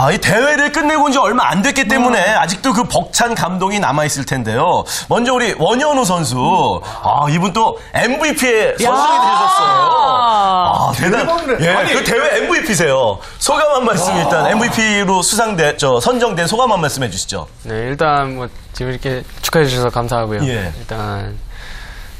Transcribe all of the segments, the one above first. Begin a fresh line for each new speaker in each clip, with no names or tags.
야, 이 대회를 끝내고 이제 얼마 안 됐기 때문에 아직도 그 벅찬 감동이 남아있을 텐데요. 먼저 우리 원현우 선수. 이분 또 MVP에 선정이 되셨어요. 대단. 예, 그 대회 MVP세요. 소감 한 말씀 일단 MVP로 선정된 소감 한 말씀 해주시죠.
네, 일단 뭐 지금 이렇게 축하해 주셔서 감사하고요.
예.
일단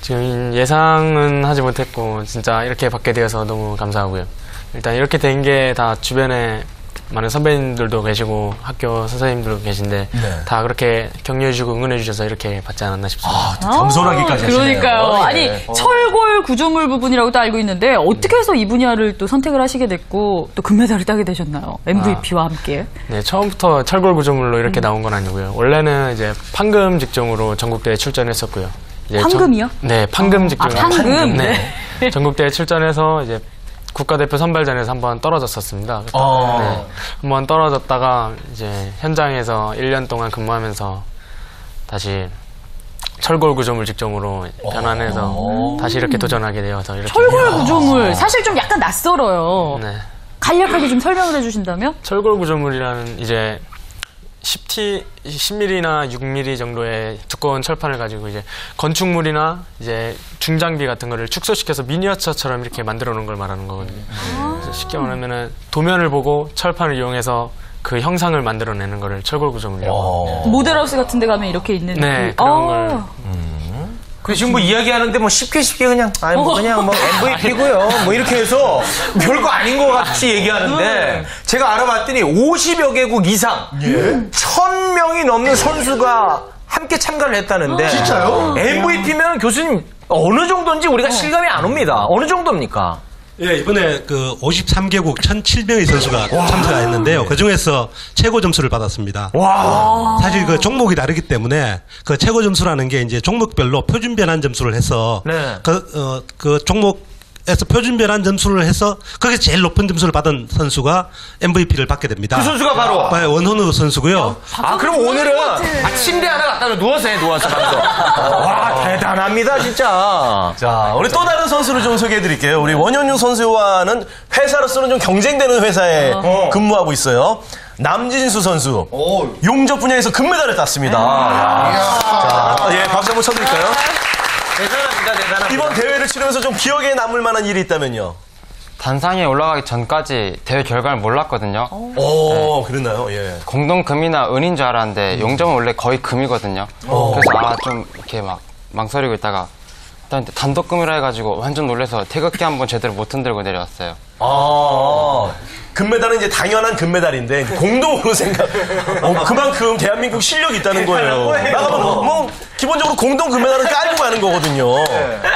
지금 예상은 하지 못했고 진짜 이렇게 받게 되어서 너무 감사하고요. 일단 이렇게 된 게 다 주변에 많은 선배님들도 계시고 학교 선생님들도 계신데 다 그렇게 격려해 주고 응원해 주셔서 이렇게 받지 않았나 싶습니다.
겸손하기까지 하시네요.
그러니까요. 아니 철골 구조물 부분이라고도 알고 있는데 어떻게 해서 이 분야를 또 선택을 하시게 됐고 또 금메달을 따게 되셨나요? MVP와 함께.
네, 처음부터 철골 구조물로 이렇게 나온 건 아니고요. 원래는 이제 판금 직종으로 전국대회 출전했었고요. 이제
판금이요?
네, 판금 직종.
판금.
네. 전국대회 출전해서 이제 국가대표 선발전에서 한번 떨어졌었습니다. 네, 한번 떨어졌다가 이제 현장에서 1년 동안 근무하면서 다시 철골 구조물 직종으로 변환해서 다시 이렇게 도전하게 되어서 이렇게.
철골 구조물 사실 좀 약간 낯설어요.
네.
간략하게 좀 설명을 해주신다면?
철골 구조물이라는 이제 10mm나 6mm 정도의 두꺼운 철판을 가지고 이제 건축물이나 이제 중장비 같은 거를 축소시켜서 미니어처처럼 이렇게 만들어 놓은 걸 말하는 거거든요. 그래서 쉽게 말하면은 도면을 보고 철판을 이용해서 그 형상을 만들어내는 거를 철골 구조물이라고 합니다.
모델하우스 같은 데 가면 이렇게 있는.
네, 그런 걸.
그 지금 뭐 이야기하는데 뭐 쉽게 그냥 그냥 뭐 MVP고요. 뭐 이렇게 해서 별거 아닌 것 같이 얘기하는데 제가 알아봤더니 50여 개국 이상 1000명이 넘는 선수가 함께 참가를 했다는데
진짜요?
MVP면 교수님 어느 정도인지 우리가 실감이 안 옵니다. 어느 정도입니까?
예, 이번에 그 53개국 1,007명의 선수가 참가했는데요. 그 중에서 최고 점수를 받았습니다. 사실 그 종목이 다르기 때문에 그 최고 점수라는 게 이제 종목별로 표준 변환 점수를 해서 그 종목에서 표준 변환 점수를 해서 거기서 제일 높은 점수를 받은 선수가 MVP를 받게 됩니다.
그 선수가 바로
원현우 선수고요.
그럼 오늘은 침대 하나 갖다 누워서 해, 누워서. 와, 대단합니다, 진짜.
자, 우리 또 다른 선수를 좀 소개해 드릴게요. 우리 원현우 선수와는 회사로서는 좀 경쟁되는 회사에 근무하고 있어요. 남진수 선수. 용접 분야에서 금메달을 땄습니다. 자, 예, 박수 한번 쳐드릴까요?
대단합니다.
이번 대회를 치르면서 좀 기억에 남을 만한 일이 있다면요?
단상에 올라가기 전까지 대회 결과를 몰랐거든요.
그랬나요? 예.
공동금이나 은인 줄 알았는데 용접은 원래 거의 금이거든요. 그래서 좀 이렇게 막 망설이고 있다가 일단 단독금이라 해가지고 완전 놀라서 태극기 한번 제대로 못 흔들고 내려왔어요.
금메달은 이제 당연한 금메달인데 공동으로 그만큼 대한민국 실력이 있다는 거예요. 나가면 뭐 기본적으로 공동 금메달은 깔고 가는 거거든요.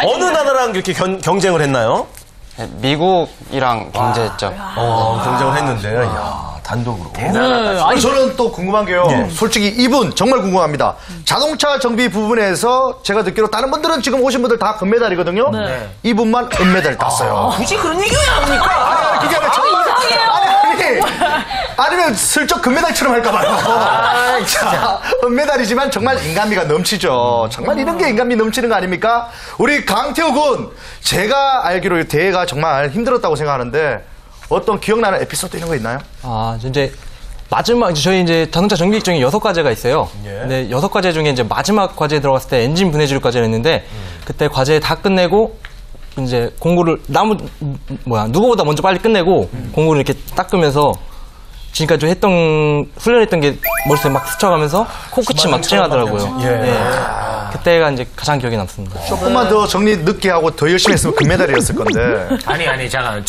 어느 나라랑 이렇게 경쟁을 했나요?
네, 미국이랑 경쟁했죠.
경쟁을 했는데 단독으로.
아니, 저는 또 궁금한 게요. 솔직히 이분 정말 궁금합니다. 자동차 정비 부분에서 제가 듣기로 다른 분들은 지금 오신 분들 다 금메달이거든요. 이분만 은메달 땄어요.
굳이 그런 얘기 왜 합니까?
그게 아니라 정말 아니면 슬쩍 금메달처럼 할까봐요. 자, 은메달이지만 정말 인간미가 넘치죠. 정말 이런 게 인간미 넘치는 거 아닙니까? 우리 강태호 군, 제가 알기로 이 대회가 정말 힘들었다고 생각하는데 어떤 기억나는 에피소드 이런 거 있나요?
이제 마지막 저희 이제 자동차 정비 일정이 6과제가 있어요. 근데 6과제 중에 이제 마지막 과제에 들어갔을 때 엔진 분해줄 과제를 했는데 그때 과제 다 끝내고 이제 공구를 누구보다 먼저 빨리 끝내고 공구를 이렇게 닦으면서 지금까지 훈련했던 게 머릿속에 막 스쳐가면서 코끝이 막 찡하더라고요. 그때가 이제 가장 기억에 남습니다.
조금만 더 정리 늦게 하고 더 열심히 했으면 금메달이었을 건데.
아니, 잠깐.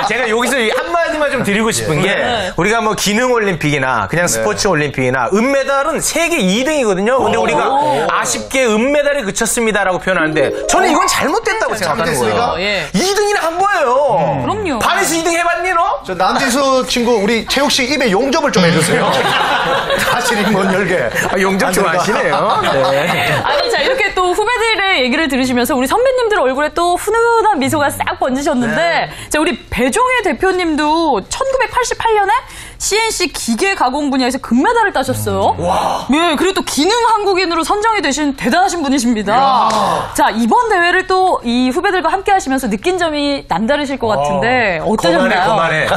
제가 여기서 한마디만 좀 드리고 싶은 게, 우리가 뭐 기능올림픽이나 그냥 스포츠 올림픽이나 은메달은 세계 2등이거든요. 근데 우리가 아쉽게 은메달에 그쳤습니다라고 표현하는데, 저는 이건 잘못됐다고 생각하는 거예요. 2등이나 한 거예요.
그럼요.
반에서 2등 해봤니, 너?
저 남진수 친구, 우리 체육 씨 입에 용접을 좀 해주세요. 사실이 뭔 열게.
용접 좋아하시네요.
아니, 자, 이렇게 또 후배들의 얘기를 들으시면서 우리 선배님들 얼굴에 또 훈훈한 미소가 싹 번지셨는데 자, 우리 배종혜 대표님도 1988년에 CNC 기계 가공 분야에서 금메달을 따셨어요. 네, 그리고 또 기능 한국인으로 선정이 되신 대단하신 분이십니다. 자, 이번 대회를 또 이 후배들과 함께 하시면서 느낀 점이 남다르실 것 같은데 어떠셨나요?
그만해.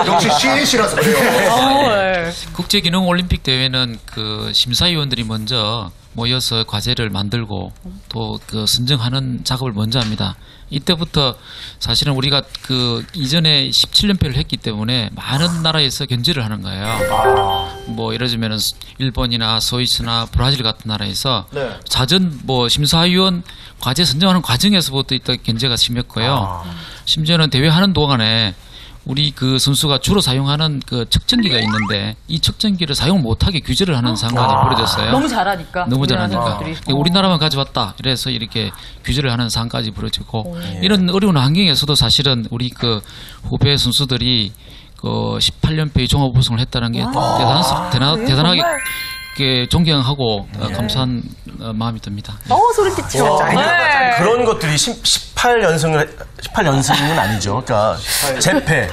역시 CNC라서 그래요.
네.
국제기능올림픽 대회는 그 심사위원들이 먼저 모여서 과제를 만들고 또 그 선정하는 작업을 먼저 합니다. 이때부터 사실은 우리가 그 이전에 17연패를 했기 때문에 많은 나라에서 견제를 하는 거예요. 뭐 예를 들면 일본이나 스위스나 브라질 같은 나라에서 자전 뭐 심사위원 과제 선정하는 과정에서부터 있던 견제가 심했고요. 심지어는 대회하는 동안에 우리 그 선수가 주로 사용하는 그 측정기가 있는데 이 측정기를 사용 못하게 규제를 하는 상황이 벌어졌어요.
너무 잘하니까.
너무
우리나라
잘하니까.
선수들이.
우리나라만 가져왔다. 이래서 이렇게 규제를 하는 상황까지 벌어지고 이런 어려운 환경에서도 사실은 우리 그 후배 선수들이 그 18연패 종합 우승을 했다는 게 대단하게 존경하고 감사한 마음이 듭니다.
소름 끼쳐.
그런 것들이 18연승은 아니죠. 그러니까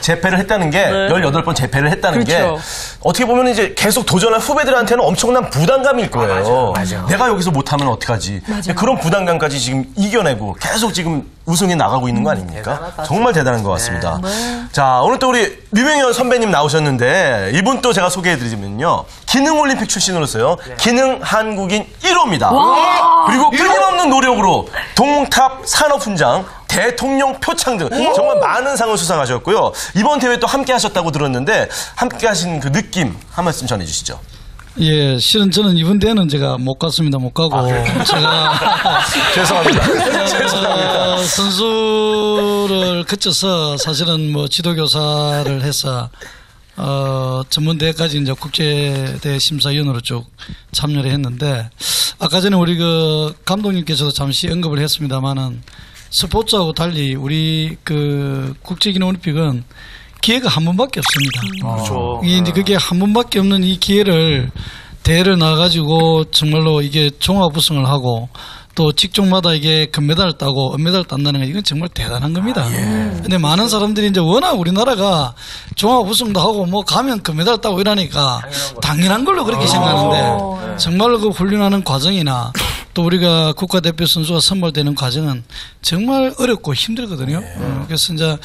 재패를 했다는 게 18번 재패를 했다는 게 어떻게 보면 이제 계속 도전할 후배들한테는 엄청난 부담감일 거예요. 내가 여기서 못하면 어떡하지? 그런 부담감까지 지금 이겨내고 계속 지금 우승에 나가고 있는 거 아닙니까? 정말 대단한 것 같습니다. 자, 오늘 또 우리 류명현 선배님 나오셨는데 이분 또 제가 소개해드리면요. 기능올림픽 출신으로서요. 기능 한국인 1호입니다. 그리고 끊임없는 노력으로 동탑 산업훈장, 대통령 표창 등 정말 많은 상을 수상하셨고요. 이번 대회 또 함께 하셨다고 들었는데 함께 하신 그 느낌 한 말씀 전해주시죠.
예, 실은 저는 이번 대회는 제가 못 갔습니다. 못 가고. 제가.
죄송합니다.
선수를 거쳐서 사실은 뭐 지도교사를 해서, 전문대회까지 이제 국제대회 심사위원으로 쭉 참여를 했는데, 아까 전에 우리 그 감독님께서도 잠시 언급을 했습니다만은, 스포츠하고 달리 우리 그 국제기능올림픽은 기회가 한 번밖에 없습니다.
그렇죠.
이제 그게 한 번밖에 없는 이 기회를 대회를 나가가지고 정말로 이게 종합 우승을 하고 또 직종마다 이게 금메달을 따고 은메달을 딴다는 건 이건 정말 대단한 겁니다. 근데 많은 사람들이 이제 워낙 우리나라가 종합 우승도 하고 뭐 가면 금메달 따고 이러니까 당연한 걸로 그렇게 생각하는데 정말로 그 훈련하는 과정이나 또 우리가 국가대표 선수가 선발되는 과정은 정말 어렵고 힘들거든요. 그래서 이제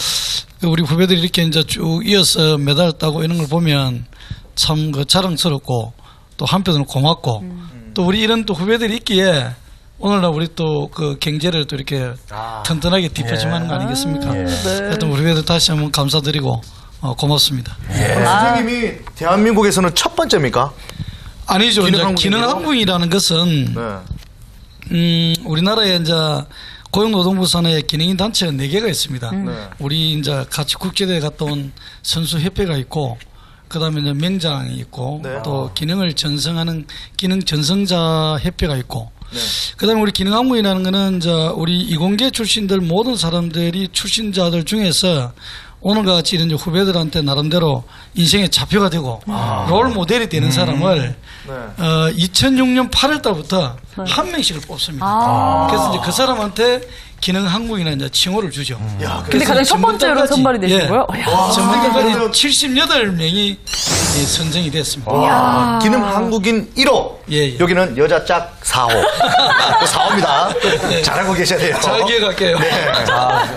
우리 후배들이 이렇게 이제 쭉 이어서 메달을 따고 이런 걸 보면 참 그 자랑스럽고 또 한편으로 고맙고 또 우리 이런 또 후배들이 있기에 오늘날 우리 또 그 경제를 또 이렇게 튼튼하게 뒷받침하는 거 아니겠습니까? 하여튼 우리 후배들 다시 한번 감사드리고 고맙습니다.
선생님이 대한민국에서는 첫 번째입니까?
아니죠. 기능 한국이라는 것은 우리나라에 이제 고용노동부 산하에 기능인 단체가 4개가 있습니다. 우리 이제 같이 국제대회 갔다 온 선수협회가 있고, 그 다음에 이제 명장이 있고, 또 기능을 전승하는 기능 전승자 협회가 있고, 그 다음에 우리 기능한국이라는 거는 이제 우리 이공계 출신들 모든 사람들이 출신자들 중에서 오늘과 같이 이런 후배들한테 나름대로 인생의 좌표가 되고 롤 모델이 되는 사람을 2006년 8월 달부터 한 명씩을 뽑습니다. 그래서 이제 그 사람한테 기능 한국이나 이제 칭호를 주죠.
근데 가장 첫 번째로 선발이 되신 거예요?
전문가까지 78명이 선정이 됐습니다.
기능 한국인 1호. 여기는 여자 짝 4호. 4호입니다. 잘하고 계셔야 돼요.
잘 기억할게요.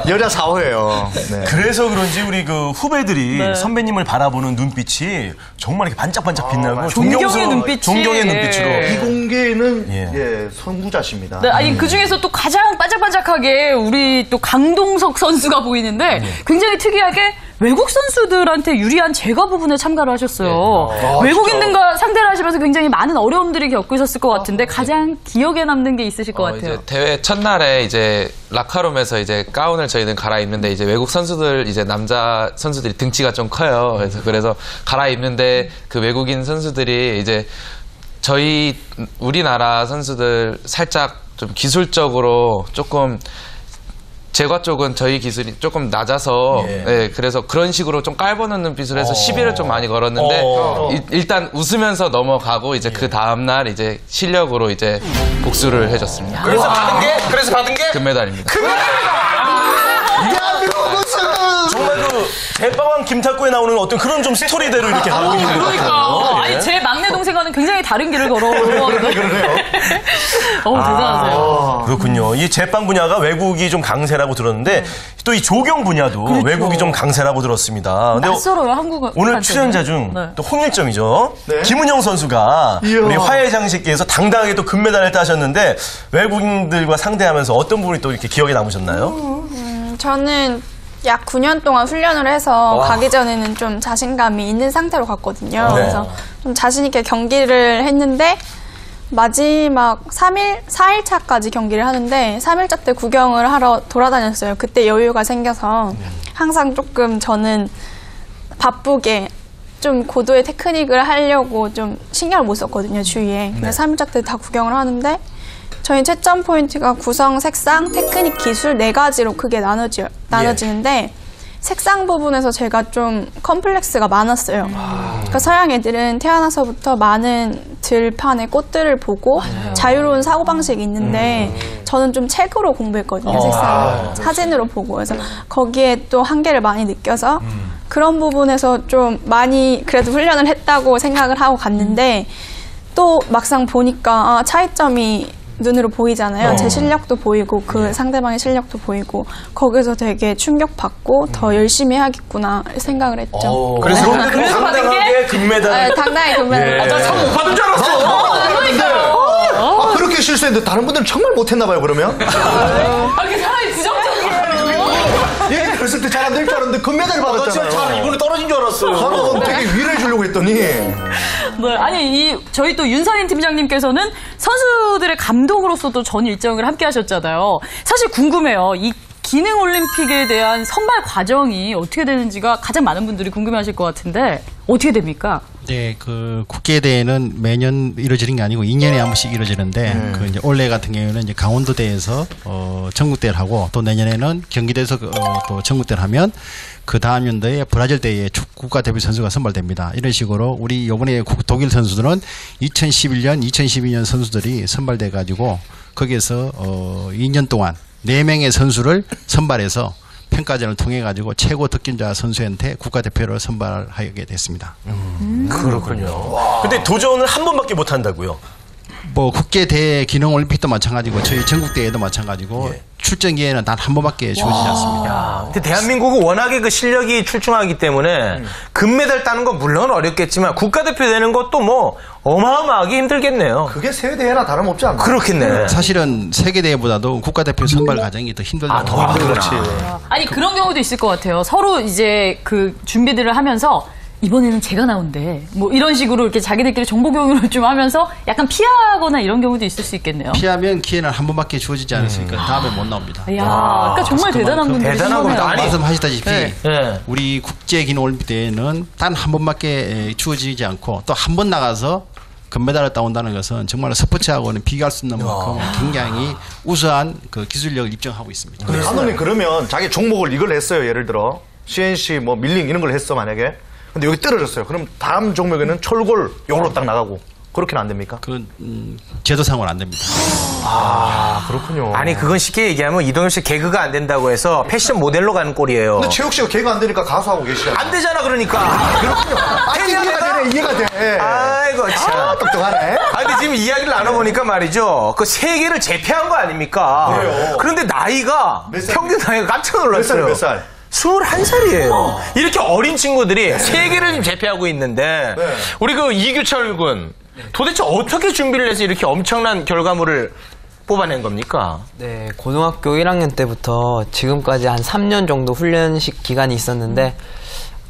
여자 4호예요.
그래서 그런지 우리 그 후배들이 선배님을 바라보는 눈빛이 정말 이렇게 반짝반짝 빛나고
존경의 눈빛이.
존경의 눈빛으로.
이공계는 선구자십니다.
네, 아니 그 중에서 또 가장 반짝반짝하게 우리 또 강동석 선수가 보이는데 굉장히 특이하게 외국 선수들한테 유리한 제가 부분에 참가를 하셨어요. 외국인들과 상대를 하시면서 굉장히 많은 어려움들이 겪으셨을 것 같은데 가장 기억에 남는 게 있으실 것 같아요.
이제 대회 첫날에 이제 라카룸에서 이제 가운을 저희는 갈아입는데 이제 외국 선수들 이제 남자 선수들이 등치가 좀 커요. 그래서 갈아입는데 그 외국인 선수들이 이제 저희 우리나라 선수들 살짝 좀 기술적으로 조금 제과 쪽은 저희 기술이 조금 낮아서 예, 그래서 그런 식으로 좀 깔보는 빛을 해서 시비를 좀 많이 걸었는데 일단 웃으면서 넘어가고 이제 그 다음날 이제 실력으로 이제 복수를 해줬습니다.
그래서 받은 게
금메달입니다.
정말 그 제빵왕 김탁구에 나오는 어떤 그런 좀 스토리대로 이렇게 가고 있는 것 같아요.
아니 제 막내 동생과는 굉장히 다른 길을 걸어오고
그러네요.
대단하세요.
그렇군요. 이 제빵 분야가 외국이 좀 강세라고 들었는데 또 이 조경 분야도
그렇죠.
외국이 좀 강세라고 들었습니다. 근데
낯설어요 한국은.
오늘 출연자 중
네.
또 홍일점이죠. 김은영 선수가 우리 화해장식기에서 당당하게 또 금메달을 따셨는데 외국인들과 상대하면서 어떤 부분이 또 이렇게 기억에 남으셨나요?
저는 약 9년 동안 훈련을 해서 가기 전에는 좀 자신감이 있는 상태로 갔거든요.
네.
그래서 좀 자신 있게 경기를 했는데 마지막 4일차까지 경기를 하는데 3일차 때 구경을 하러 돌아다녔어요. 그때 여유가 생겨서 항상 조금 저는 바쁘게 좀 고도의 테크닉을 하려고 좀 신경을 못 썼거든요, 주위에. 근데 3일차 때 다 구경을 하는데 저희 채점 포인트가 구성, 색상, 테크닉, 기술 4가지로 크게 나눠지는데 색상 부분에서 제가 좀 컴플렉스가 많았어요. 그러니까 서양 애들은 태어나서부터 많은 들판의 꽃들을 보고 자유로운 사고방식이 있는데 저는 좀 책으로 공부했거든요, 색상을. 사진으로 보고. 그래서 거기에 또 한계를 많이 느껴서 그런 부분에서 좀 많이 그래도 훈련을 했다고 생각을 하고 갔는데 또 막상 보니까 차이점이 눈으로 보이잖아요. 제 실력도 보이고 그 상대방의 실력도 보이고 거기서 되게 충격받고 더 열심히 해야겠구나 생각을 했죠.
그래서 당당하게 금메달을
당당히 금메달을
상 받은 줄 알았어. 그렇게 실수했는데 다른 분들은 정말 못했나 봐요, 그러면?
이렇게 사람이 부정적이에요.
그랬을 때 잘 안 될 줄 알았는데 금메달 받았잖아요.
이번에 떨어진 줄 알았어요.
저는 되게 위로해 주려고 했더니
네, 아니 저희 또 윤선인 팀장님께서는 선수들의 감독으로서도 전 일정을 함께 하셨잖아요. 사실 궁금해요. 이 기능 올림픽에 대한 선발 과정이 어떻게 되는지가 가장 많은 분들이 궁금해하실 것 같은데 어떻게 됩니까?
네, 그 국제대회는 매년 이루어지는 게 아니고 2년에 한 번씩 이루어지는데 그 이제 올해 같은 경우에는 이제 강원도대에서 전국대회를 하고 또 내년에는 경기대에서 또 전국대회를 하면 그 다음 연도에 브라질 대회에 국가대표 선수가 선발됩니다. 이런 식으로 우리 이번에 독일 선수들은 2011년, 2012년 선수들이 선발돼 가지고 거기에서 2년 동안 4명의 선수를 선발해서 평가전을 통해 가지고 최고 득점자 선수한테 국가대표로 선발하게 됐습니다.
그렇군요. 근데 도전을 한 번밖에 못 한다고요?
뭐 국제대회 기능올림픽도 마찬가지고 저희 전국대회도 마찬가지고 출전 기회는 단 한 번밖에 주어지지 않습니다.
근데 대한민국은 워낙에 그 실력이 출중하기 때문에 금메달 따는 건 물론 어렵겠지만 국가대표 되는 것도 뭐 어마어마하게 힘들겠네요.
그게 세계대회나 다름없지 않나요?
그렇겠네.
사실은 세계대회보다도 국가대표 선발 과정이 더 힘들다고.
더 힘들지.
아니 그런 경우도 있을 것 같아요. 서로 이제 그 준비들을 하면서 이번에는 제가 나온대. 뭐 이런 식으로 이렇게 자기들끼리 정보 공유를 좀 하면서 약간 피하거나 이런 경우도 있을 수 있겠네요.
피하면 기회는 한 번밖에 주어지지 않으니까 다음에 못 나옵니다.
이야, 그러니까 정말 대단한 분들이
대단한 겁니다. 아니,
말씀하셨다시피
네.
우리 국제기능올림픽 대회는 단 한 번밖에 주어지지 않고 또 한 번 나가서 금메달을 따온다는 것은 정말 스포츠하고는 비교할 수 없는 만큼 굉장히 우수한 그 기술력을 입증하고 있습니다.
근데 감독님 그러면 자기 종목을 이걸 했어요. 예를 들어 CNC 뭐 밀링 이런 걸 했어 만약에. 근데 여기 떨어졌어요. 그럼 다음 종목에는 철골 용으로 딱 나가고 그렇게는 안 됩니까?
그 제도상으로는 안 됩니다.
아 그렇군요.
아니 그건 쉽게 얘기하면 이동엽 씨 개그가 안 된다고 해서 패션 모델로 가는 꼴이에요.
근데 최욱 씨가 개가 안 되니까 가수하고 계시잖아요.
안 되잖아 그러니까.
그렇군요. 이해가 되네. 이해가 돼.
아이고 참.
똑똑하네.
근데 지금 이야기를 나눠보니까 말이죠. 그 세계를 제패한 거 아닙니까?
그래요.
그런데 나이가 평균 나이가 깜짝 놀랐어요.
몇 살?
21살이에요. 이렇게 어린 친구들이 세계를 지금 제패하고 있는데 우리 그 이규철 군 도대체 어떻게 준비를 해서 이렇게 엄청난 결과물을 뽑아낸 겁니까?
네, 고등학교 1학년 때부터 지금까지 한 3년 정도 훈련식 기간이 있었는데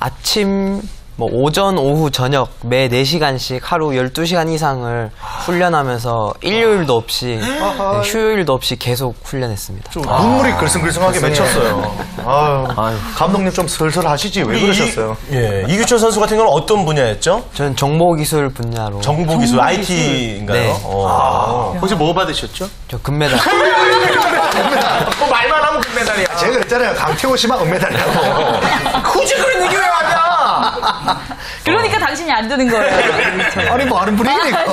아침 뭐 오전, 오후, 저녁 매 4시간씩 하루 12시간 이상을 훈련하면서 일요일도 없이 네, 휴일도 없이 계속 훈련했습니다.
좀 눈물이 글썽글썽하게 맺혔어요. 아유, 감독님 좀 슬슬 하시지 왜 그러셨어요?
이규철 선수 같은 경우는 어떤 분야였죠?
저는 정보기술 분야로.
정보기술, IT인가요?
네.
혹시 뭐 받으셨죠?
저 금메달.
뭐 말만 하면 금메달이야.
제가 그랬잖아요. 강태호 씨만 은메달이라고.
굳이 그런 얘기 왜 하냐?
그러니까 당신이 안 되는 거예요.
아니 뭐 아는 분위기니까.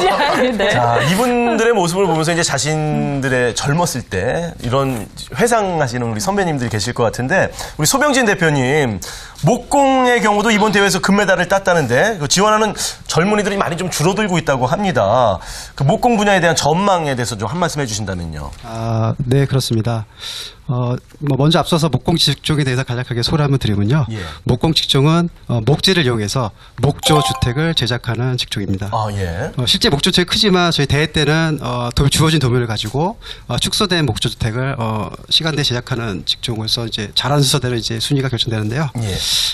네.
자, 이분들의 모습을 보면서 이제 자신들의 젊었을 때 이런 회상하시는 우리 선배님들이 계실 것 같은데 우리 소병진 대표님 목공의 경우도 이번 대회에서 금메달을 땄다는데 그 지원하는 젊은이들이 많이 좀 줄어들고 있다고 합니다. 그 목공 분야에 대한 전망에 대해서 좀 한 말씀 해주신다면요.
네, 그렇습니다. 먼저 앞서서 목공 직종에 대해서 간략하게 소개를 한번 드리면요. 목공 직종은 목재를 이용해서 목조 주택을 제작하는 직종입니다. 실제 목조 주택이 크지만 저희 대회 때는 주어진 도면을 가지고 축소된 목조 주택을 시간대에 제작하는 직종으로서 이제 잘하는 순서대로 이제 순위가 결정되는데요.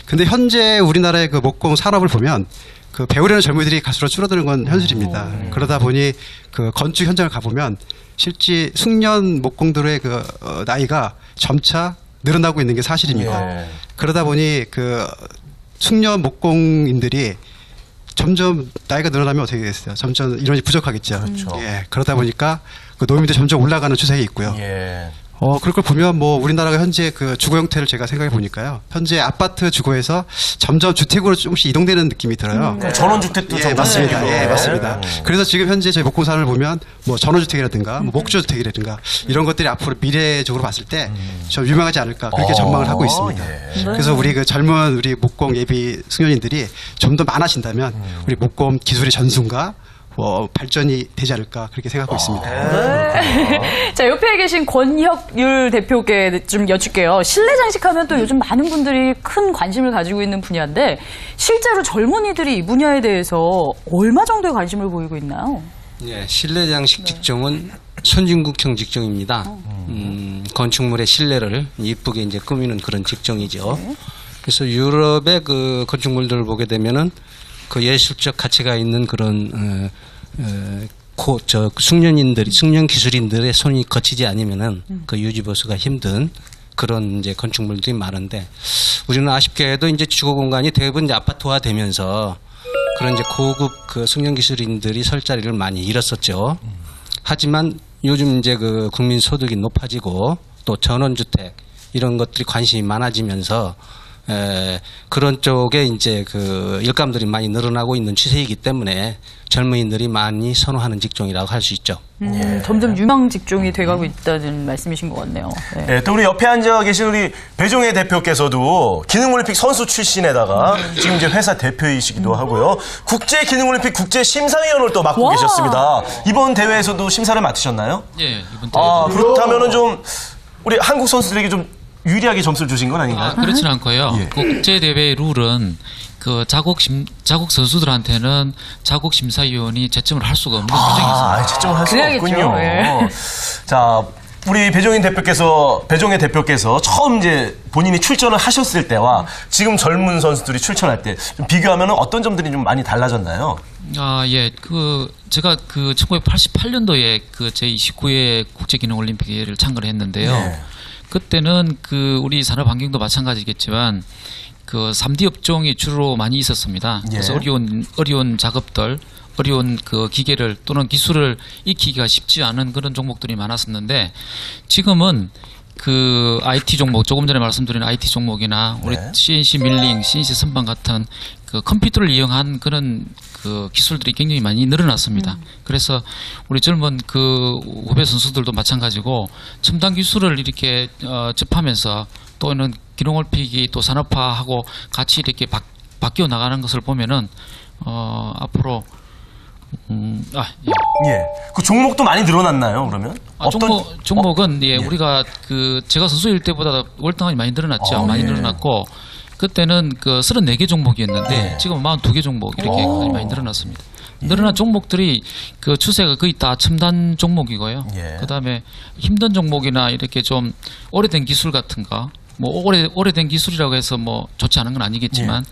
근데 현재 우리나라의 그 목공 산업을 보면 그 배우려는 젊은이들이 갈수록 줄어드는 건 현실입니다. 그러다 보니 그 건축 현장을 가보면 실제 숙련 목공들의 그 나이가 점차 늘어나고 있는 게 사실입니다. 그러다 보니 그 숙련 목공인들이 점점 나이가 늘어나면 어떻게 되겠어요? 점점 인원이 부족하겠죠. 그러다 보니까 그 노임도 점점 올라가는 추세가 있고요. 그럴 걸 보면 뭐 우리나라가 현재 그 주거 형태를 제가 생각해 보니까요. 현재 아파트 주거에서 점점 주택으로 조금씩 이동되는 느낌이 들어요.
전원주택도 좀
맞습니다. 맞습니다. 그래서 지금 현재 저희 목공산을 보면 뭐 전원주택이라든가 뭐 목조주택이라든가 이런 것들이 앞으로 미래적으로 봤을 때 좀 유명하지 않을까 그렇게 전망을 하고 있습니다. 그래서 우리 그 젊은 우리 목공 예비 승연인들이 좀 더 많아진다면 우리 목공 기술의 전승과 발전이 되지 않을까 그렇게 생각하고 있습니다.
자, 옆에 계신 권혁율 대표께 좀 여쭐게요. 실내 장식하면 또 요즘 많은 분들이 큰 관심을 가지고 있는 분야인데 실제로 젊은이들이 이 분야에 대해서 얼마 정도의 관심을 보이고 있나요?
실내 장식 직종은 선진국형 직종입니다. 건축물의 실내를 이쁘게 이제 꾸미는 그런 직종이죠. 그래서 유럽의 그 건축물들을 보게 되면은 그 예술적 가치가 있는 그런 숙련 기술인들의 손이 거치지 않으면은 그 유지 보수가 힘든 그런 이제 건축물들이 많은데 우리는 아쉽게도 이제 주거 공간이 대부분 이제 아파트화 되면서 그런 이제 고급 그 숙련 기술인들이 설 자리를 많이 잃었었죠. 하지만 요즘 이제 그 국민 소득이 높아지고 또 전원주택 이런 것들이 관심이 많아지면서 그런 쪽에 이제 그 일감들이 많이 늘어나고 있는 추세이기 때문에 젊은이들이 많이 선호하는 직종이라고 할 수 있죠.
점점 유망 직종이 돼가고 있다는 말씀이신 것 같네요.
또 우리 옆에 앉아 계신 우리 배종혜 대표께서도 기능올림픽 선수 출신에다가 지금 이제 회사 대표이시기도 하고요. 국제기능올림픽 국제심사위원을 또 맡고 계셨습니다. 이번 대회에서도 심사를 맡으셨나요?
예, 이번 대회.
그렇다면은 좀 우리 한국 선수들에게 좀 유리하게 점수를 주신 건 아닌가요?
그렇지는 않고요. 그 국제대회 룰은 그 자국 선수들한테는 자국 심사위원이 채점을 할 수가 없는 규정이 있습니다.
채점을 할 수가 없군요. 자, 우리 배종혜 대표께서 처음 이제 본인이 출전을 하셨을 때와 지금 젊은 선수들이 출전할 때 좀 비교하면 어떤 점들이 좀 많이 달라졌나요?
제가 그 1988년도에 그 제29회 국제기능올림픽을 참가를 했는데요. 그때는 그 우리 산업 환경도 마찬가지겠지만 그 3D 업종이 주로 많이 있었습니다. 그래서 어려운 작업들, 어려운 그 기계를 또는 기술을 익히기가 쉽지 않은 그런 종목들이 많았었는데 지금은 그 IT 종목, 조금 전에 말씀드린 IT 종목이나 우리 CNC 밀링, CNC 선반 같은 그 컴퓨터를 이용한 그런 그 기술들이 굉장히 많이 늘어났습니다. 그래서 우리 젊은 그 후배 선수들도 마찬가지고 첨단 기술을 이렇게 접하면서 또는 기능올림픽이 또 산업화하고 같이 이렇게 바뀌어 나가는 것을 보면은 앞으로
그 종목도 많이 늘어났나요, 그러면?
종목은 우리가 그 제가 선수일 때보다 월등하게 많이 늘어났죠. 많이 늘어났고 그때는 그 34개 종목이었는데 지금 42개 종목 이렇게 많이 늘어났습니다. 늘어난 종목들이 그 추세가 거의 다 첨단 종목이고요. 그다음에 힘든 종목이나 이렇게 좀 오래된 기술 같은 거 뭐 오래된 기술이라고 해서 뭐 좋지 않은 건 아니겠지만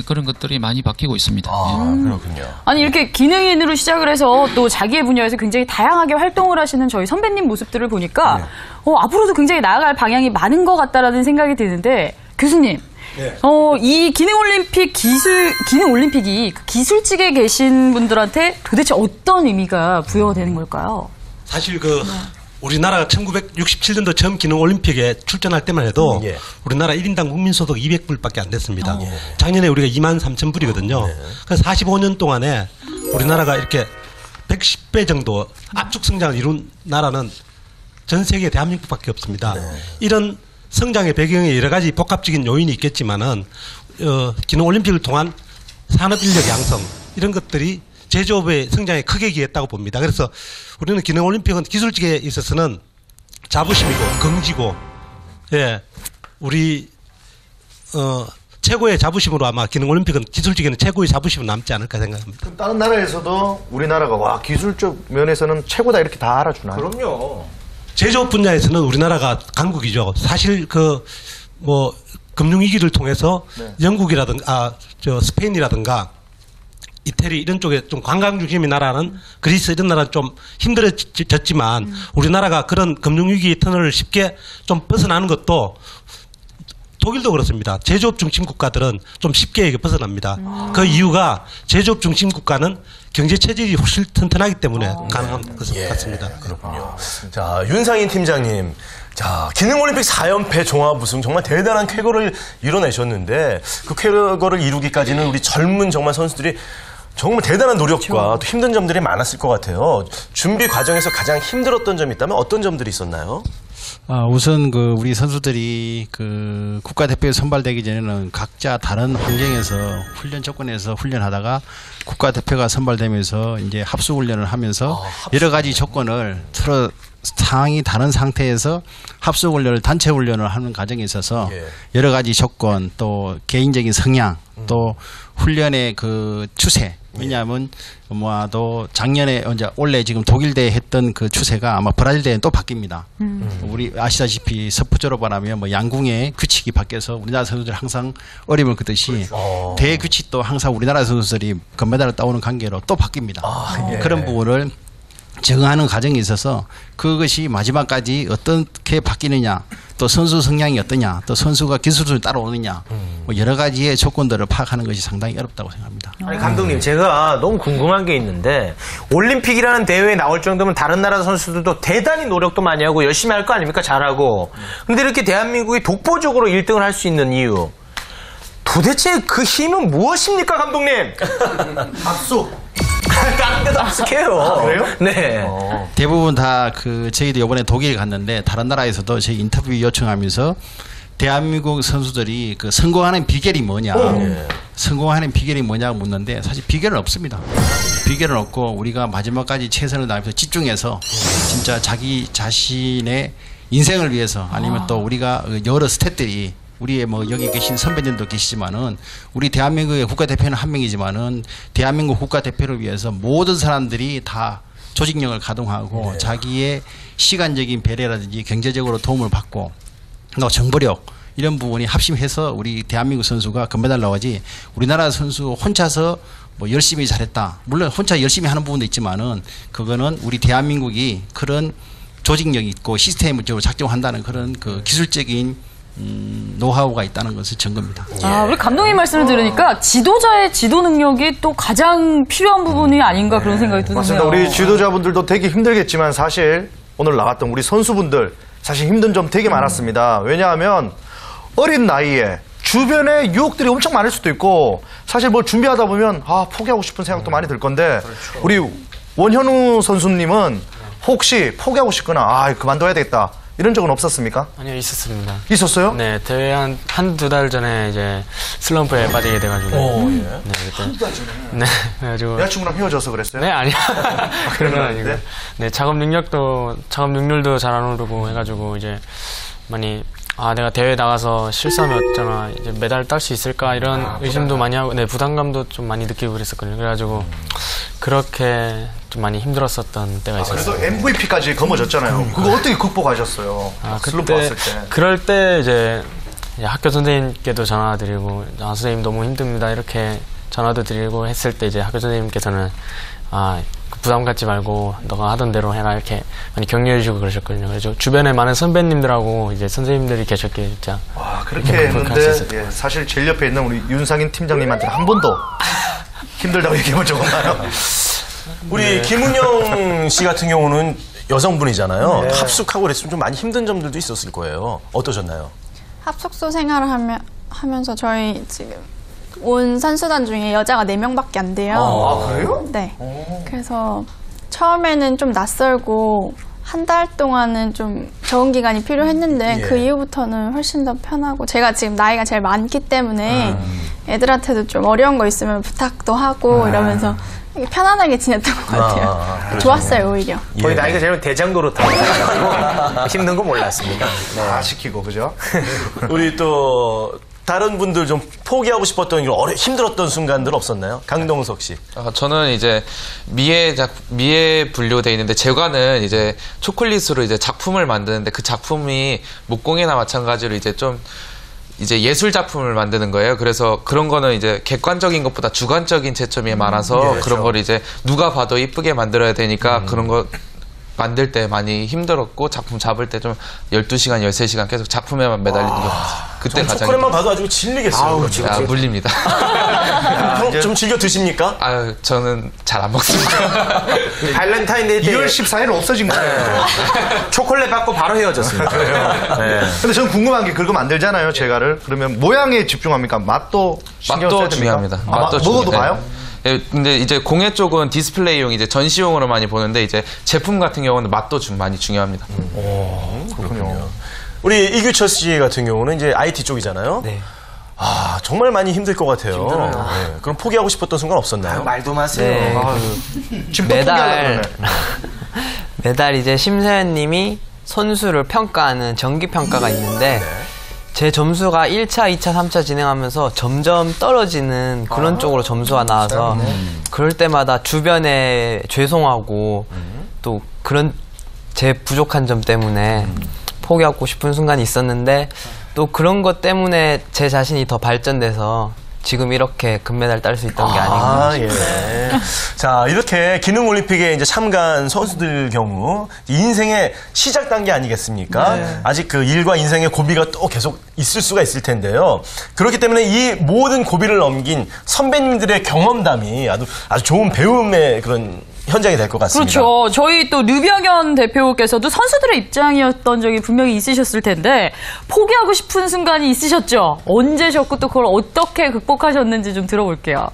그런 것들이 많이 바뀌고 있습니다.
그렇군요.
아니 이렇게 기능인으로 시작을 해서 또 자기의 분야에서 굉장히 다양하게 활동을 하시는 저희 선배님 모습들을 보니까 앞으로도 굉장히 나아갈 방향이 많은 것 같다라는 생각이 드는데 교수님. 이 기능올림픽이 그 기술직에 계신 분들한테 도대체 어떤 의미가 부여되는 걸까요?
사실 우리나라가 1967년도 처음 기능올림픽에 출전할 때만 해도 우리나라 1인당 국민소득 200불밖에 안 됐습니다. 작년에 우리가 23,000불이거든요. 그래서 45년 동안에 우리나라가 이렇게 110배 정도 압축 성장을 이룬 나라는 전 세계 대한민국밖에 없습니다. 이런 성장의 배경에 여러 가지 복합적인 요인이 있겠지만은 기능올림픽을 통한 산업 인력 양성 이런 것들이 제조업의 성장에 크게 기여했다고 봅니다. 그래서 우리는 기능올림픽은 기술직에 있어서는 자부심이고 긍지고 우리 최고의 자부심으로 아마 기능올림픽은 기술직에는 최고의 자부심은 남지 않을까 생각합니다.
그럼 다른 나라에서도 우리나라가 와 기술적 면에서는 최고다 이렇게 다 알아주나요?
그럼요.
제조업 분야에서는 우리나라가 강국이죠. 사실 금융위기를 통해서 영국이라든가 스페인이라든가 이태리 이런 쪽에 좀 관광 중심의 나라는 그리스 이런 나라는 좀 힘들어졌지만 우리나라가 그런 금융위기의 터널을 쉽게 좀 벗어나는 것도 독일도 그렇습니다. 제조업 중심 국가들은 좀 쉽게 벗어납니다. 그 이유가 제조업 중심 국가는 경제 체질이 훨씬 튼튼하기 때문에 가능한 것 같습니다.
그렇군요. 자, 윤상인 팀장님. 자, 기능올림픽 4연패 종합 우승 정말 대단한 쾌거를 이뤄내셨는데 그 쾌거를 이루기까지는 우리 젊은 정말 선수들이 정말 대단한 노력과 또 힘든 점들이 많았을 것 같아요. 준비 과정에서 가장 힘들었던 점이 있다면 어떤 점들이 있었나요?
우선 우리 선수들이 국가대표에 선발되기 전에는 각자 다른 환경에서 훈련 조건에서 훈련하다가 국가대표가 선발되면서 이제 합수훈련을 하면서 여러 가지 조건을 서로 상황이 다른 상태에서 합수훈련을 단체 훈련을 하는 과정에 있어서 여러 가지 조건 또 개인적인 성향 또 훈련의 추세 왜냐하면 아마도 작년에 올해 지금 독일 대회 했던 그 추세가 아마 브라질 대회는 또 바뀝니다. 우리 아시다시피 서부 졸업을 하면 양궁의 규칙이 바뀌어서 우리나라 선수들이 항상 어려움을 겪듯이 대회 규칙도 항상 우리나라 선수들이 금메달을 따오는 관계로 또 바뀝니다. 그런 부분을 적응하는 과정에 있어서 그것이 마지막까지 어떻게 바뀌느냐 또 선수 성향이 어떠냐 또 선수가 기술을 따라오느냐 여러 가지의 조건들을 파악하는 것이 상당히 어렵다고 생각합니다.
아니 감독님 제가 너무 궁금한 게 있는데 올림픽이라는 대회에 나올 정도면 다른 나라 선수들도 대단히 노력도 많이 하고 열심히 할 거 아닙니까? 잘하고. 근데 이렇게 대한민국이 독보적으로 1등을 할 수 있는 이유 도대체 그 힘은 무엇입니까 감독님?
박수.
다른 데도 합숙해요.
그래요?
네.
대부분 다 저희도 이번에 독일 갔는데 다른 나라에서도 저희 인터뷰 요청하면서 대한민국 선수들이 성공하는 비결이 뭐냐, 성공하는 비결이 뭐냐고 묻는데 사실 비결은 없습니다. 비결은 없고 우리가 마지막까지 최선을 다해서 집중해서 진짜 자기 자신의 인생을 위해서 아니면 또 우리가 여러 스태프들이 우리의 여기 계신 선배님도 계시지만은 우리 대한민국의 국가대표는 한 명이지만은 대한민국 국가대표를 위해서 모든 사람들이 다 조직력을 가동하고 자기의 시간적인 배려라든지 경제적으로 도움을 받고 또 정보력 이런 부분이 합심해서 우리 대한민국 선수가 금메달 나오지 우리나라 선수 혼자서 열심히 잘했다. 물론 혼자 열심히 하는 부분도 있지만은 그거는 우리 대한민국이 그런 조직력이 있고 시스템적으로 작동한다는 그런 기술적인 노하우가 있다는 것을 증거입니다.
우리 감독님 말씀을 들으니까 지도자의 지도 능력이 또 가장 필요한 부분이 아닌가 그런 생각이 드네요.
맞습니다. 우리 지도자분들도 되게 힘들겠지만 사실 오늘 나왔던 우리 선수분들 사실 힘든 점 되게 많았습니다. 왜냐하면 어린 나이에 주변에 유혹들이 엄청 많을 수도 있고 사실 뭘 준비하다 보면 포기하고 싶은 생각도 많이 들 건데 우리 원현우 선수님은 혹시 포기하고 싶거나 그만둬야 되겠다 이런 적은 없었습니까?
아니요, 있었습니다.
있었어요?
네, 대회 한두 달 전에 이제 슬럼프에 빠지게 돼가지고. 네, 그때.
한두 달 전에?
네, 그래가지고.
여자친구랑 헤어져서 그랬어요?
네, 아니요. 그런 건 아니고. 네, 작업 능률도 잘 안 오르고 해가지고 이제 많이, 내가 대회 나가서 실수하면 어쩌나, 이제 메달 딸 수 있을까 이런 의심도 많이 하고, 네, 부담감도 좀 많이 느끼고 그랬었거든요. 그래가지고 그렇게 좀 많이 힘들었었던 때가 있었어요.
그래도 MVP까지 거머졌잖아요. 그거 어떻게 극복하셨어요? 슬럼프 왔을 때.
그럴 때 이제 이제 학교 선생님께도 전화드리고 선생님 너무 힘듭니다 이렇게 전화도 드리고 했을 때 이제 학교 선생님께서는 부담 갖지 말고 너가 하던 대로 해라 이렇게 많이 격려해 주시고 그러셨거든요. 그래서 주변에 많은 선배님들하고 이제 선생님들이 계셨기에 진짜
그렇게 했는데 예, 사실 제일 옆에 있는 우리 윤상인 팀장님한테는 한 번도 힘들다고 얘기해본 적 없나요?
우리 김은영 씨 같은 경우는 여성분이잖아요.
네.
합숙하고 그랬으면 좀 많이 힘든 점들도 있었을 거예요. 어떠셨나요?
합숙소 생활을 하면서 저희 지금 온 선수단 중에 여자가 4명밖에 안 돼요.
그래요?
네. 그래서 처음에는 좀 낯설고 한 달 동안은 좀 적응 기간이 필요했는데 그 이후부터는 훨씬 더 편하고 제가 지금 나이가 제일 많기 때문에 애들한테도 좀 어려운 거 있으면 부탁도 하고 이러면서 편안하게 지냈던 것 같아요. 좋았어요, 오히려.
거의 나이가 제일 대장도로 타고 힘든 거 몰랐습니다.
다 시키고, 그죠?
우리 또 다른 분들 좀 포기하고 싶었던 힘들었던 순간들 없었나요? 강동석 씨.
저는 이제 미에 분류돼 있는데 제과는 이제 초콜릿으로 이제 작품을 만드는데 그 작품이 목공이나 마찬가지로 이제 좀 이제 예술 작품을 만드는 거예요. 그래서 그런 거는 이제 객관적인 것보다 주관적인 채점이 많아서
그렇죠.
그런 걸 이제 누가 봐도 이쁘게 만들어야 되니까 그런 거 만들 때 많이 힘들었고 작품 잡을 때 좀 12시간, 13시간 계속 작품에만 매달리는 게 그때 가장
초콜릿만 봐도 아주 질리겠어요.
물립니다.
좀 즐겨 드십니까?
저는 잘 안 먹습니다.
발렌타인데이 때
2월 14일 없어진 거예요.
초콜릿 받고 바로 헤어졌습니다.
네. 근데 저는 궁금한 게 그거 만들잖아요, 제가를. 그러면 모양에 집중합니까? 맛도 신경 써야
맛도
됩니까?
중요합니다. 맛도
먹어도 봐요?
예, 근데 이제 공예 쪽은 디스플레이용 이제 전시용으로 많이 보는데 이제 제품 같은 경우는 맛도 많이 중요합니다.
그렇군요. 우리 이규철 씨 같은 경우는 이제 IT 쪽이잖아요.
네.
정말 많이 힘들 것 같아요.
힘들어요.
네. 그럼 포기하고 싶었던 순간 없었나요?
말도 마세요.
네,
지금 또
매달 매달 이제 심사위원님이 선수를 평가하는 정기 평가가 있는데 제 점수가 1차, 2차, 3차 진행하면서 점점 떨어지는 그런 쪽으로 점수가 나와서 그럴 때마다 주변에 죄송하고 또 그런 제 부족한 점 때문에 포기하고 싶은 순간이 있었는데 또 그런 것 때문에 제 자신이 더 발전돼서 지금 이렇게 금메달 딸 수 있던 게 아닌가 싶습니다.
자, 이렇게 기능올림픽에 이제 참가한 선수들 경우 인생의 시작 단계 아니겠습니까?
네.
아직 그 일과 인생의 고비가 또 계속 있을 수가 있을 텐데요. 그렇기 때문에 이 모든 고비를 넘긴 선배님들의 경험담이 아주 좋은 배움의 그런 현장이 될 것 같습니다.
그렇죠. 저희 또 류병현 대표께서도 선수들의 입장이었던 적이 분명히 있으셨을 텐데 포기하고 싶은 순간이 있으셨죠? 언제셨고 또 그걸 어떻게 극복하셨는지 좀 들어볼게요.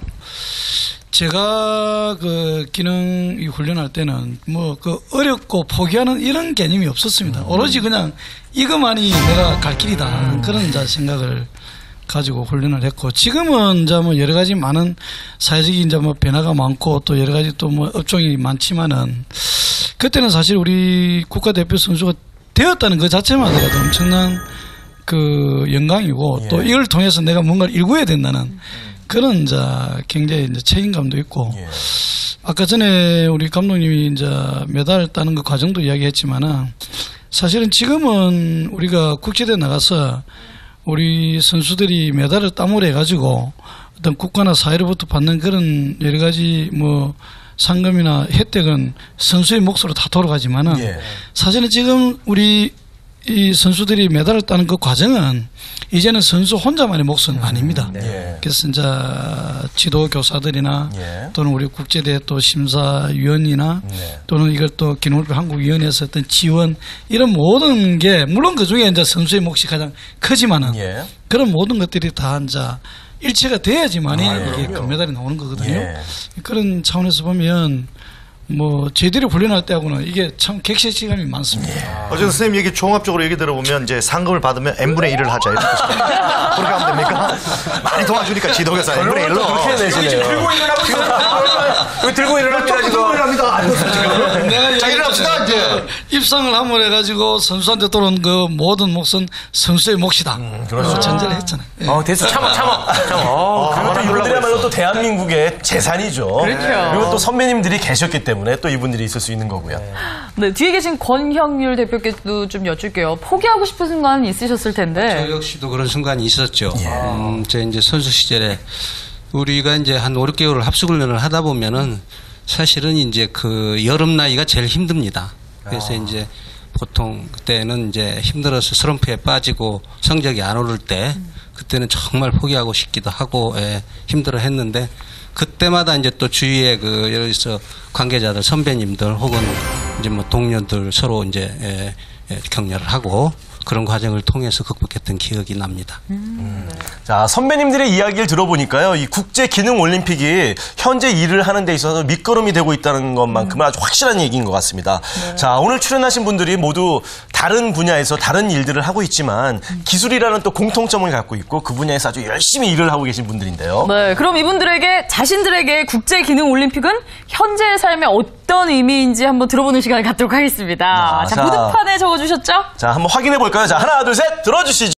제가 그 기능 훈련할 때는 뭐 그 어렵고 포기하는 이런 개념이 없었습니다. 오로지 그냥 이것만이 내가 갈 길이다 그런 이제 생각을 가지고 훈련을 했고 지금은 이제 뭐 여러 가지 많은 사회적인 이제 뭐 변화가 많고 또 여러 가지 또 뭐 업종이 많지만은 그때는 사실 우리 국가대표 선수가 되었다는 그 자체만으로도 엄청난 그 영광이고 또 이걸 통해서 내가 뭔가를 일구어야 된다는 그런 이제 굉장히 이제 책임감도 있고 아까 전에 우리 감독님이 이제 메달 따는 그 과정도 이야기했지만은 사실은 지금은 우리가 국제대회 나가서 우리 선수들이 메달을 땀으로 해가지고 어떤 국가나 사회로부터 받는 그런 여러 가지 뭐 상금이나 혜택은 선수의 몫으로 다 돌아가지만은 사실은 지금 우리 이 선수들이 메달을 따는 그 과정은 이제는 선수 혼자만의 몫은 아닙니다. 그래서 이제 지도 교사들이나 또는 우리 국제대회 또 심사위원이나 또는 이걸 또 기능올림픽 한국위원회에서 어떤 지원 이런 모든 게 물론 그 중에 이제 선수의 몫이 가장 크지만은 그런 모든 것들이 다 이제 일체가 돼야지만이 이게 금메달이 나오는 거거든요. 그런 차원에서 보면 뭐 제대로 훈련할 때하고는 이게 참 객실감이 많습니다.
어제 선생님 얘기 종합적으로 얘기 들어보면 이제 상금을 받으면 n분의 1을 하자 이렇게 그렇게 하면 됩니까? 많이 도와주니까 지도교사 n분의 1로
그렇게 내시네요.
여기 들고 일어납니다, 지금.
들고 일어납니다.
내가
자, 일어납시다, 이제.
입상을 함을 해가지고 선수한테 들어온 그 모든 몫은 선수의 몫이다.
그렇죠.
전제를 했잖아요.
됐어. 참아.
그리고 또 이분들이야말로 또 대한민국의 재산이죠.
그렇죠.
그리고 또 선배님들이 계셨기 때문에 또 이분들이 있을 수 있는 거고요.
네, 뒤에 계신 권형률 대표께도 좀 여쭐게요. 포기하고 싶은 순간 있으셨을 텐데.
저 역시도 그런 순간이 있었죠. 제 이제 선수 시절에 우리가 이제 한 5, 6개월을 합숙훈련을 하다 보면은 사실은 이제 그 여름 나이가 제일 힘듭니다. 그래서 이제 보통 그때는 이제 힘들어서 슬럼프에 빠지고 성적이 안 오를 때 그때는 정말 포기하고 싶기도 하고 힘들어 했는데 그때마다 이제 또 주위에 그 여기서 관계자들 선배님들 혹은 이제 뭐 동료들 서로 이제 격려를 하고 그런 과정을 통해서 극복했던 기억이 납니다.
자, 선배님들의 이야기를 들어보니까요, 이 국제기능올림픽이 현재 일을 하는 데 있어서 밑거름이 되고 있다는 것만큼은 아주 확실한 얘기인 것 같습니다. 자, 오늘 출연하신 분들이 모두 다른 분야에서 다른 일들을 하고 있지만 기술이라는 또 공통점을 갖고 있고 그 분야에서 아주 열심히 일을 하고 계신 분들인데요.
네, 그럼 이분들에게 자신들에게 국제기능올림픽은 현재의 삶에 어떤 의미인지 한번 들어보는 시간을 갖도록 하겠습니다. 자,
자.
보드판에 적어주셨죠?
자, 한번 확인해 볼까요? 자, 하나, 둘, 셋, 들어주시죠.